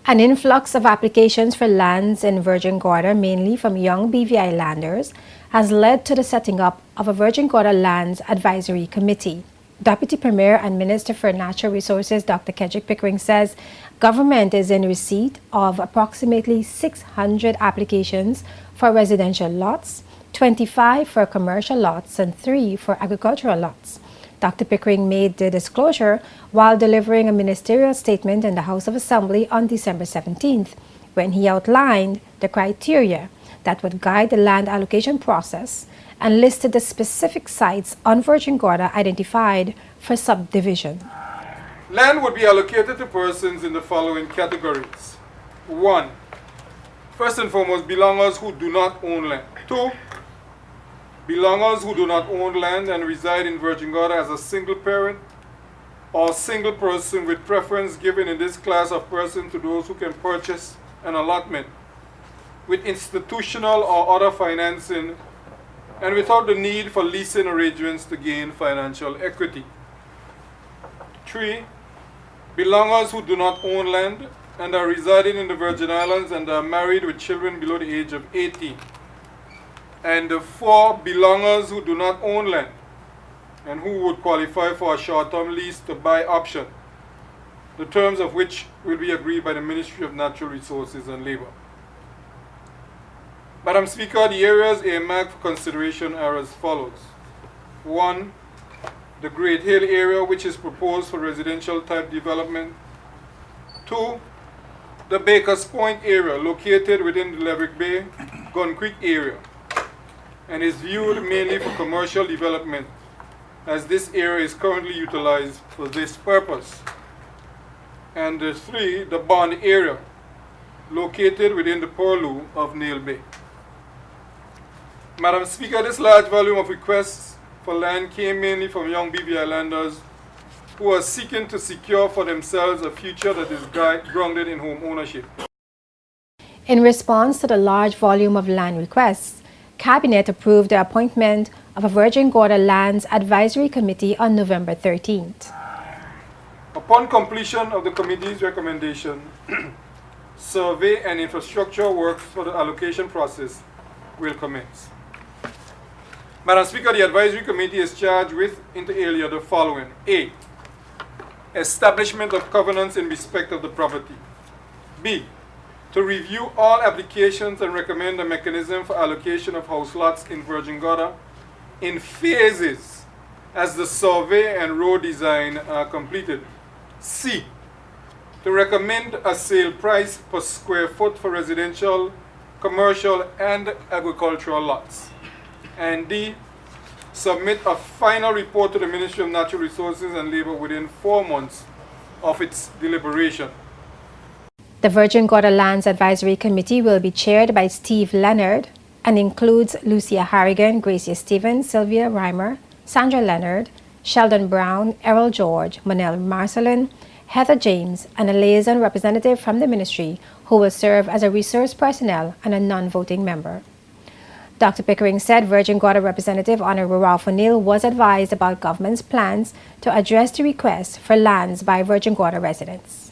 An influx of applications for lands in Virgin Gorda, mainly from young BVI landers, has led to the setting up of a Virgin Gorda Lands Advisory Committee. Deputy Premier and Minister for Natural Resources Dr. Kedrick Pickering says government is in receipt of approximately 600 applications for residential lots, 25 for commercial lots, and 3 for agricultural lots. Dr. Pickering made the disclosure while delivering a ministerial statement in the House of Assembly on December 17th, when he outlined the criteria that would guide the land allocation process and listed the specific sites on Virgin Gorda identified for subdivision. Land would be allocated to persons in the following categories. 1. First and foremost, belongers who do not own land. 2. Belongers who do not own land and reside in Virgin Gorda as a single parent or single person, with preference given in this class of person to those who can purchase an allotment with institutional or other financing and without the need for leasing arrangements to gain financial equity. 3. Belongers who do not own land and are residing in the Virgin Islands and are married with children below the age of 18. And 4. Belongers who do not own land and who would qualify for a short-term lease to buy option, the terms of which will be agreed by the Ministry of Natural Resources and Labor. Madam Speaker, the areas earmarked for consideration are as follows. 1. The Great Hill area, which is proposed for residential type development. 2. The Bakers Point area, located within the Laverick Bay, Gun Creek area, and is viewed mainly for commercial development, as this area is currently utilized for this purpose. And 3. The Bond area, located within the purlieu of Nail Bay. Madam Speaker, this large volume of requests for land came mainly from young BVI landers who are seeking to secure for themselves a future that is grounded in home ownership. In response to the large volume of land requests, Cabinet approved the appointment of a Virgin Gorda Lands Advisory Committee on November 13th. Upon completion of the committee's recommendation, survey and infrastructure works for the allocation process will commence. Madam Speaker, the Advisory Committee is charged with, inter alia, the following. A. Establishment of covenants in respect of the property. B. To review all applications and recommend a mechanism for allocation of house lots in Virgin Gorda in phases as the survey and road design are completed. C. To recommend a sale price per square foot for residential, commercial, and agricultural lots. And D. Submit a final report to the Ministry of Natural Resources and Labor within 4 months of its deliberation. The Virgin Gorda Lands Advisory Committee will be chaired by Steve Leonard and includes Lucia Harrigan, Gracia Stevens, Sylvia Reimer, Sandra Leonard, Sheldon Brown, Errol George, Manel Marcelin, Heather James, and a liaison representative from the ministry who will serve as a resource personnel and a non-voting member. Dr. Pickering said Virgin Gorda Representative Honorable Ralph O'Neill was advised about government's plans to address the request for lands by Virgin Gorda residents.